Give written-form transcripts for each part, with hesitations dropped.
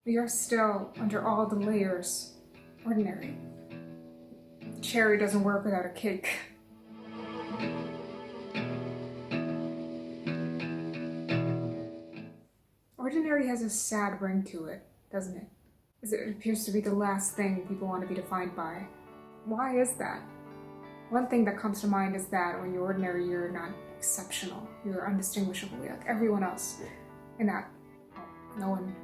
We are still, under all the layers, ordinary. Cherry doesn't work without a cake. Ordinary has a sad ring to it, doesn't it? As it appears to be the last thing people want to be defined by. Why is that? One thing that comes to mind is that when you're ordinary, you're not exceptional. You're undistinguishably like everyone else. And that, no one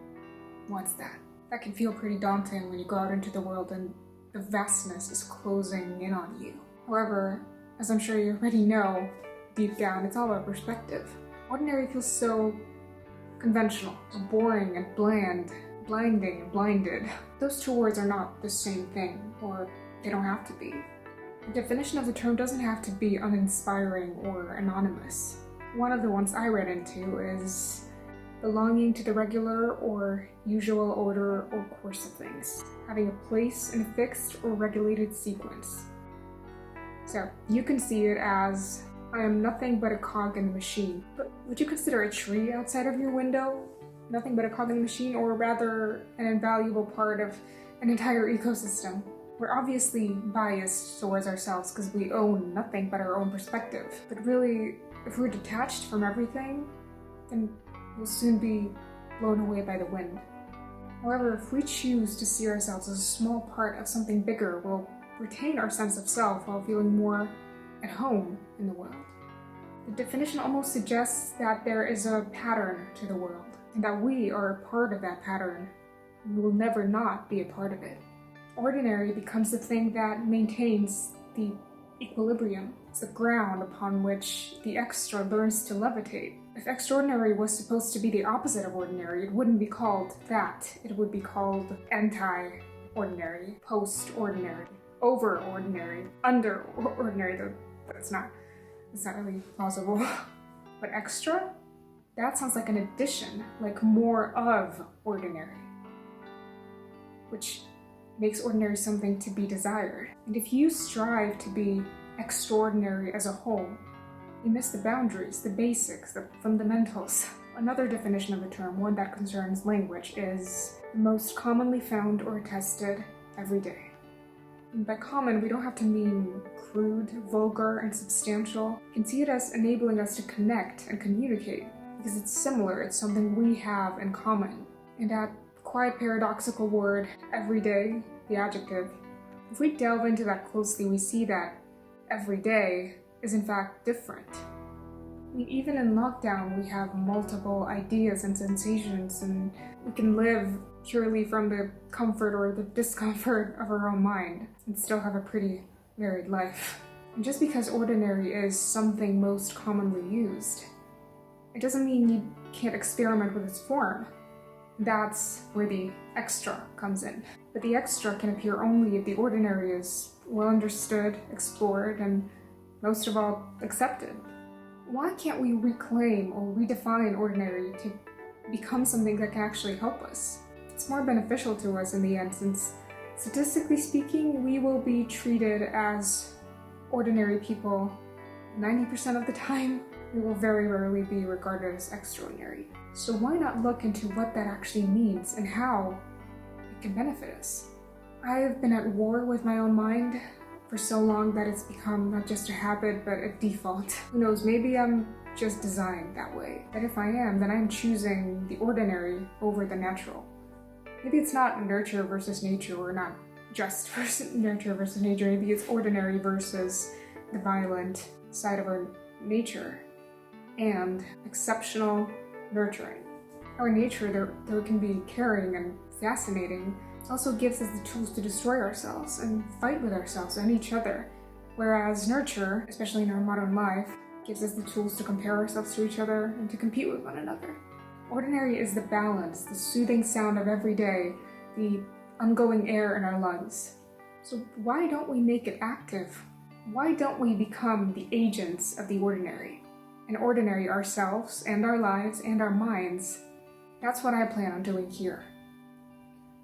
wants that. That can feel pretty daunting when you go out into the world and the vastness is closing in on you. However, as I'm sure you already know, deep down, it's all about perspective. Ordinary feels so conventional, so boring and bland, blinding and blinded. Those two words are not the same thing, or they don't have to be. The definition of the term doesn't have to be uninspiring or anonymous. One of the ones I read into is belonging to the regular or usual order or course of things, having a place in a fixed or regulated sequence. So you can see it as, I am nothing but a cog in the machine. But would you consider a tree outside of your window nothing but a cog in the machine, or rather an invaluable part of an entire ecosystem? We're obviously biased towards ourselves because we own nothing but our own perspective. But really, if we're detached from everything, then we'll soon be blown away by the wind. However, if we choose to see ourselves as a small part of something bigger, we'll retain our sense of self while feeling more at home in the world. The definition almost suggests that there is a pattern to the world, and that we are a part of that pattern. We will never not be a part of it. Ordinary becomes the thing that maintains the equilibrium. It's the ground upon which the extra learns to levitate. If extraordinary was supposed to be the opposite of ordinary, it wouldn't be called that. It would be called anti-ordinary, post-ordinary, over-ordinary, under-ordinary. That's not really plausible. But extra? That sounds like an addition, like more of ordinary, which makes ordinary something to be desired. And if you strive to be extraordinary as a whole, you miss the boundaries, the basics, the fundamentals. Another definition of the term, one that concerns language, is the most commonly found or attested every day. And by common, we don't have to mean crude, vulgar, and substantial. You can see it as enabling us to connect and communicate, because it's similar, it's something we have in common. And that quiet paradoxical word, everyday, the adjective, if we delve into that closely, we see that every day is in fact different. I mean, even in lockdown, we have multiple ideas and sensations, and we can live purely from the comfort or the discomfort of our own mind and still have a pretty varied life. And just because ordinary is something most commonly used, it doesn't mean you can't experiment with its form. That's where the extra comes in. But the extra can appear only if the ordinary is well understood, explored, and most of all, accepted. Why can't we reclaim or redefine ordinary to become something that can actually help us? It's more beneficial to us in the end, since statistically speaking, we will be treated as ordinary people 90% of the time. We will very rarely be regarded as extraordinary. So why not look into what that actually means and how it can benefit us? I have been at war with my own mind for so long that it's become not just a habit, but a default. Who knows, maybe I'm just designed that way. But if I am, then I'm choosing the ordinary over the natural. Maybe it's not nurture versus nature, or not just nurture versus nature. Maybe it's ordinary versus the violent side of our nature, and exceptional nurturing. Our nature, though it can be caring and fascinating, also gives us the tools to destroy ourselves and fight with ourselves and each other, whereas nurture, especially in our modern life, gives us the tools to compare ourselves to each other and to compete with one another. Ordinary is the balance, the soothing sound of every day, the ongoing air in our lungs. So why don't we make it active? Why don't we become the agents of the ordinary? And ordinary ourselves and our lives and our minds. That's what I plan on doing here.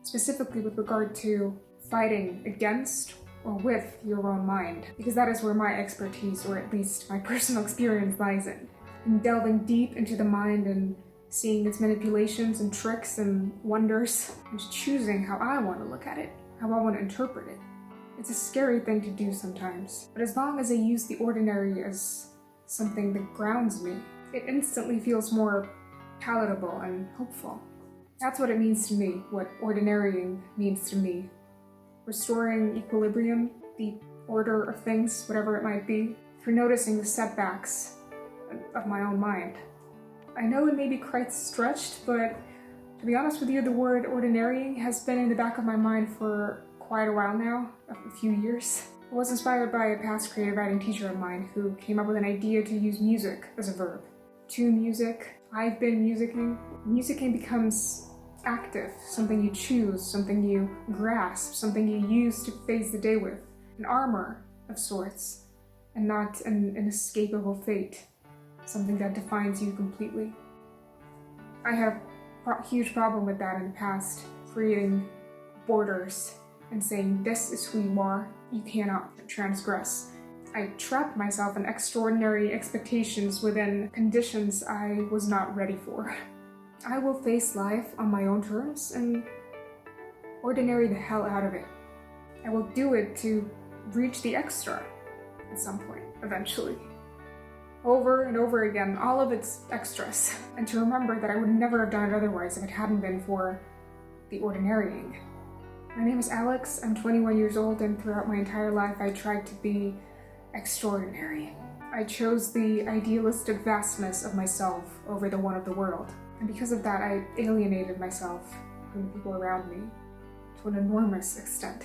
Specifically with regard to fighting against or with your own mind, because that is where my expertise, or at least my personal experience, lies in delving deep into the mind and seeing its manipulations and tricks and wonders, and just choosing how I want to look at it, how I want to interpret it. It's a scary thing to do sometimes, but as long as I use the ordinary as something that grounds me, it instantly feels more palatable and hopeful. That's what it means to me, what ordinarying means to me. Restoring equilibrium, the order of things, whatever it might be, through noticing the setbacks of my own mind. I know it may be quite stretched, but to be honest with you, the word ordinarying has been in the back of my mind for quite a while now, a few years. I was inspired by a past creative writing teacher of mine who came up with an idea to use music as a verb. To music, I've been musicking. Musicking becomes active, something you choose, something you grasp, something you use to face the day with, an armor of sorts, and not an inescapable fate, something that defines you completely. I had a huge problem with that in the past, creating borders and saying, this is who you are, you cannot transgress. I trapped myself in extraordinary expectations within conditions I was not ready for. I will face life on my own terms and ordinary the hell out of it. I will do it to reach the extra at some point, eventually. Over and over again, all of its extras. And to remember that I would never have done it otherwise if it hadn't been for the ordinarying. My name is Alex, I'm 21 years old, and throughout my entire life I tried to be extraordinary. I chose the idealistic vastness of myself over the one of the world. And because of that, I alienated myself from the people around me to an enormous extent.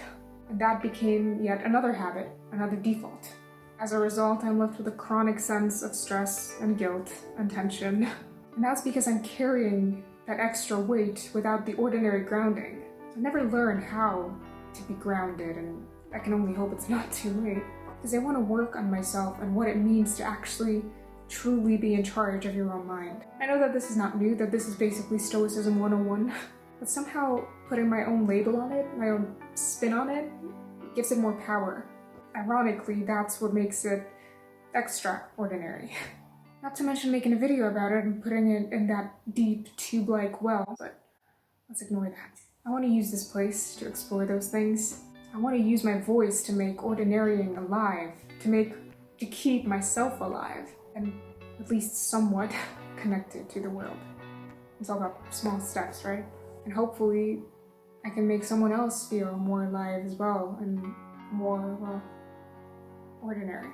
And that became yet another habit, another default. As a result, I'm left with a chronic sense of stress and guilt and tension. And that's because I'm carrying that extra weight without the ordinary grounding. I never learned how to be grounded, and I can only hope it's not too late. Because I want to work on myself and what it means to actually truly be in charge of your own mind. I know that this is not new, that this is basically Stoicism 101, but somehow putting my own label on it, my own spin on it, gives it more power. Ironically, that's what makes it extraordinary. Not to mention making a video about it and putting it in that deep tube-like well, but let's ignore that. I want to use this place to explore those things. I want to use my voice to make ordinarying alive, to keep myself alive, and at least somewhat connected to the world. It's all about small steps, right? And hopefully I can make someone else feel more alive as well, and more, well, ordinary.